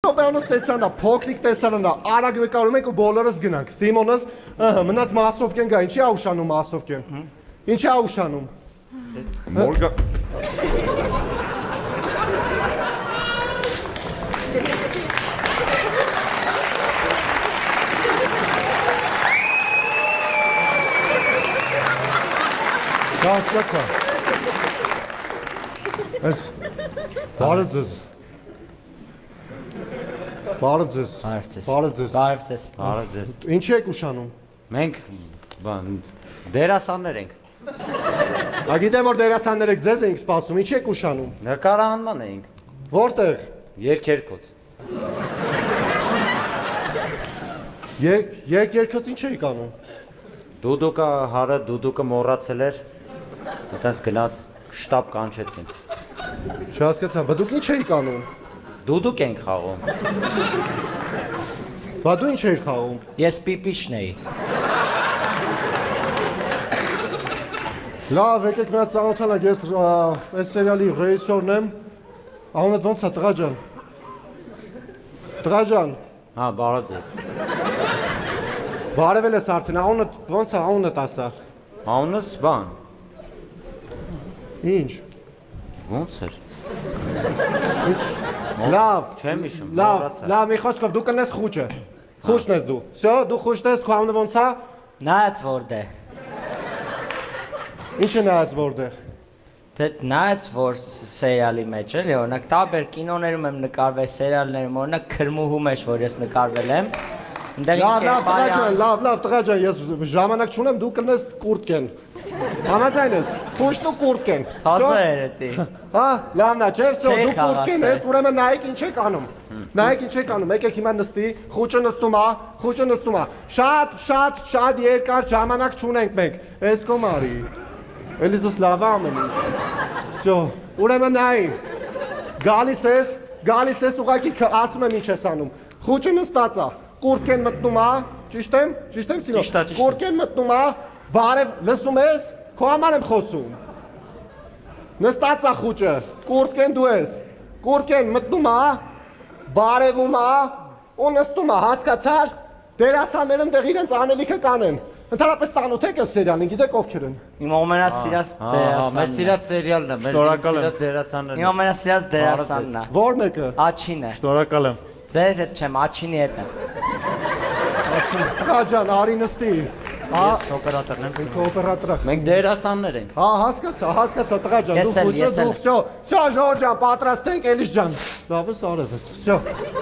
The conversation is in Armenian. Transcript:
Բանոս տեսանա, փոքրիկ տեսանա, արագ նկարում եք ու բոլորս գնանք։ Սիմոնս, մնաց Մասովկեն գա, ինչի է ուշանում Մասովկեն։ Ինչի է ուշանում։ Մորգա Հասկացա։ Այս բարը ձեզ։ Բարը ձեզ։ Բարը ձեզ։ Բարև ձեզ։ Ինչի եք ուշանում։ Մենք դերասաններ ենք։ Գիտեմ որ դերասաններ եք ձեզ էինք սպասում, ինչի եք ուշանում։ Նկարահանման ենք։ Որտեղ։ Երկերկոց։ Երկերկոց ինչ էիք անում։ Դուդուկը հարը դուդուկը մոռացել էր։ Այդպես գնաց շտաբ կանչեցին։ Չհասկացա, բա դուք ինչ էիք անում։ Դուդուկ ենք խաղում։ Բա դու ինչ էիր խաղում։ Ես պիպիշն էի։ Լավ, եկեք մի հատ ծանոթանանք, ես այս սերիալի ռեժիսորն եմ։ Անունդ ո՞նց է, տղա ջան։ Տղա ջան։ Հա, բարև ձեզ։ Բարևել ես արդեն, անունդ ո՞նց է, անունդ ասա։ Անունս բան։ Ինչ։ Ո՞նց էր։ Ինչ։ Լավ։ Չեմ հիշում, Լավ, մոռացա։ լավ, մի խոսքով դու կնես խուճը։ Խուճն ես դու։ Всё, դու խուճն ես, քո անունը ո՞նց է։ Նայած որտե։ Ինչ է նայած որտեղ։ Դե նայած որ սերիալի մեջ էլի, օրինակ տարբեր կինոներում եմ նկարվել, սերիալներում, օրինակ Քրմուհու մեջ որ ես նկարվել եմ։ Լավ, տղա ջան, ես ժամանակ չունեմ, դու կնես կուրտկեն։ Համաձայն ես, խուճն ու կուրտկեն։ Թազը էր էդի։ Հա, լավն է, չէ՞, всё, Չէի դու կուրտկեն ես, ուրեմն նայեք ինչ եք անում։ Նայեք ինչ եք անում, եկեք հիմա նստի, խուճը նստում է։ Շատ երկար ժամանակ չունենք մենք։ Էս կոմարի։ Էլիզս լավ ամեն ինչ։ Всё, ուրեմն նայի։ Գալիս ես ուղակի ասում եմ ինչ ես անում։ Խուճը նստած է, կուրտկեն մտնում է, ճիշտ եմ, Սիրո։ Կուրտկեն մտնում է, բարև, լսում ես, քո համար եմ խոսում։ Նստած է խուճը, կուրտկեն դու ես։ Կուրտկեն մտնում է, բարևում է, ու նստում է, հասկացար։ Դերասանները այնտեղ իրենց անելիքը կանեն։ Ընդհանրապես ծանոթ եք այս սերիալին, գիտեք ովքեր են։ Իմ ամենասիրած դերասանն է։ Մեր սիրած սերիալն է, մեր սիրած դերասաններն Իմ ամենասիրած դերասանն է։ Ո՞ր մեկը։ Աչին է։ Շնորհակալ եմ։ Ձեր հետ չեմ, Աչինի հետ եմ։ Տղա ջան, արի նստի։ Ես օպերատորն եմ։ Մենք օպերատոր։ Մենք դերասաններ ենք։ Հա, հասկացա, տղա ջան, դու խուճը, դու, всё, Ժորժ ջան, պատրաստ ենք, Էլիս ջան։ Լավ է, արևս, всё։